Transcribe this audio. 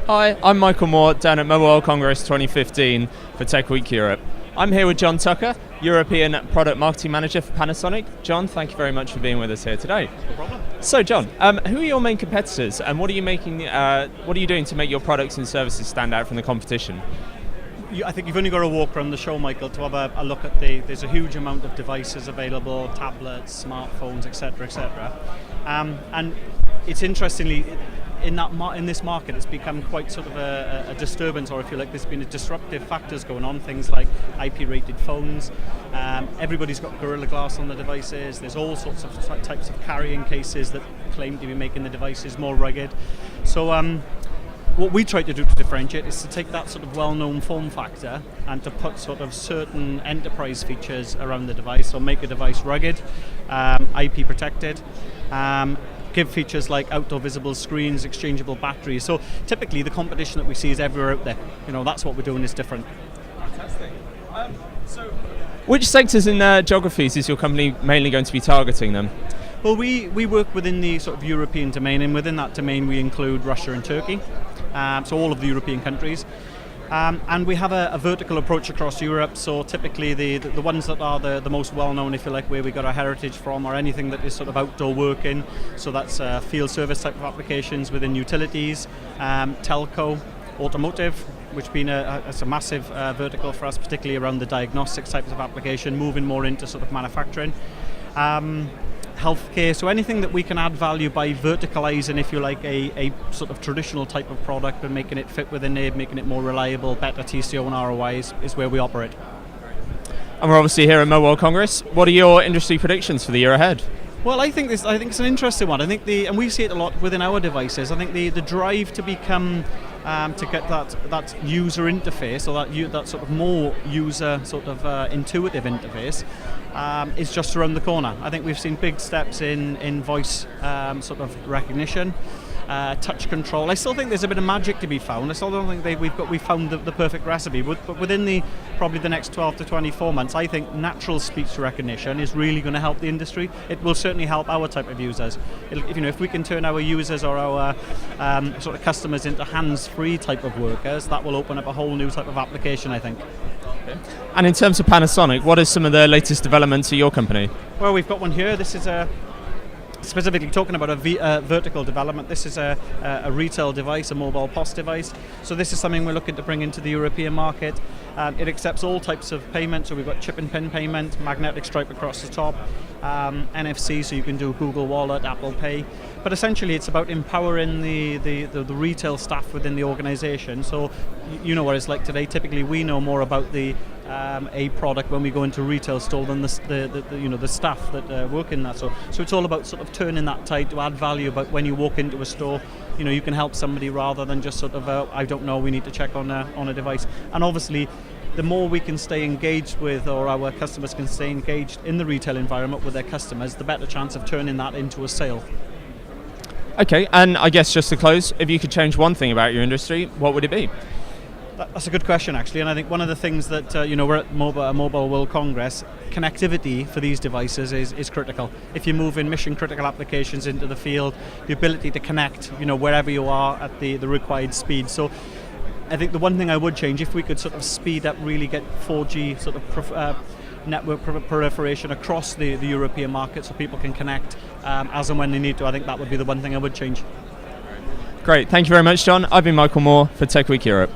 Hi, I'm Michael Moore down at Mobile World Congress 2015 for Tech Week Europe. I'm here with John Tucker, European Product Marketing Manager for Panasonic. John, thank you very much for being with us here today. No problem. So, John, who are your main competitors, and what are you doing to make your products and services stand out from the competition? I think you've only got to walk around the show, Michael, to have a look at there's a huge amount of devices available, tablets, smartphones, etc., etc. And it's interestingly, in this market, it's become quite sort of a disturbance, or if you like, there's been a disruptive factors going on, things like IP-rated phones. Everybody's got Gorilla Glass on the devices. There's all sorts of types of carrying cases that claim to be making the devices more rugged. So what we try to do to differentiate is to take that sort of well-known form factor and to put sort of certain enterprise features around the device, so make a device rugged, IP protected, give features like outdoor visible screens, exchangeable batteries. So typically the competition that we see is everywhere out there. That's what we're doing is different. Fantastic. So which sectors and geographies is your company mainly going to be targeting then? Well, we work within the sort of European domain, and within that domain we include Russia and Turkey, so all of the European countries. And we have a vertical approach across Europe, so typically the ones that are the most well-known, if you like, where we got our heritage from, or anything that is sort of outdoor working, so that's field service type of applications within utilities, telco, automotive, which been it's a massive vertical for us, particularly around the diagnostics types of application, moving more into sort of manufacturing. Healthcare, so anything that we can add value by verticalizing, if you like, a sort of traditional type of product and making it fit within it, making it more reliable, better TCO and ROI is where we operate. And we're obviously here at Mobile World Congress. What are your industry predictions for the year ahead? Well, I think it's an interesting one. I think and we see it a lot within our devices. I think the drive to become to get that user interface, or that sort of more user sort of intuitive interface, is just around the corner. I think we've seen big steps in voice sort of recognition, touch control. I still think there's a bit of magic to be found. I still don't think we've found the perfect recipe. But within probably the next 12 to 24 months, I think natural speech recognition is really going to help the industry. It will certainly help our type of users. If we can turn our users or our sort of customers into hands-free type of workers, that will open up a whole new type of application, I think. And in terms of Panasonic, what are some of the latest developments at your company? Well, we've got one here. This is specifically talking about a vertical development. This is a retail device, a mobile POS device. So this is something we're looking to bring into the European market. It accepts all types of payment, so we've got chip and pin payment, magnetic stripe across the top, NFC, so you can do Google Wallet, Apple Pay. But essentially it's about empowering the retail staff within the organization. So you know what it's like today. Typically we know more about a product when we go into a retail store than the staff that work in that. So it's all about sort of turning that tide to add value. But when you walk into a store, you can help somebody rather than just sort of I don't know, we need to check on a device. And obviously, the more we can stay engaged with, or our customers can stay engaged in the retail environment with their customers, the better chance of turning that into a sale. Okay, and I guess just to close, if you could change one thing about your industry, what would it be? That's a good question, actually, and I think one of the things that we're at Mobile World Congress, connectivity for these devices is critical. If you're moving mission critical applications into the field, the ability to connect, wherever you are at the required speed. So I think the one thing I would change, if we could sort of speed up, really get 4G sort of network proliferation across the European market so people can connect as and when they need to, I think that would be the one thing I would change. Great, thank you very much, John. I've been Michael Moore for Tech Week Europe.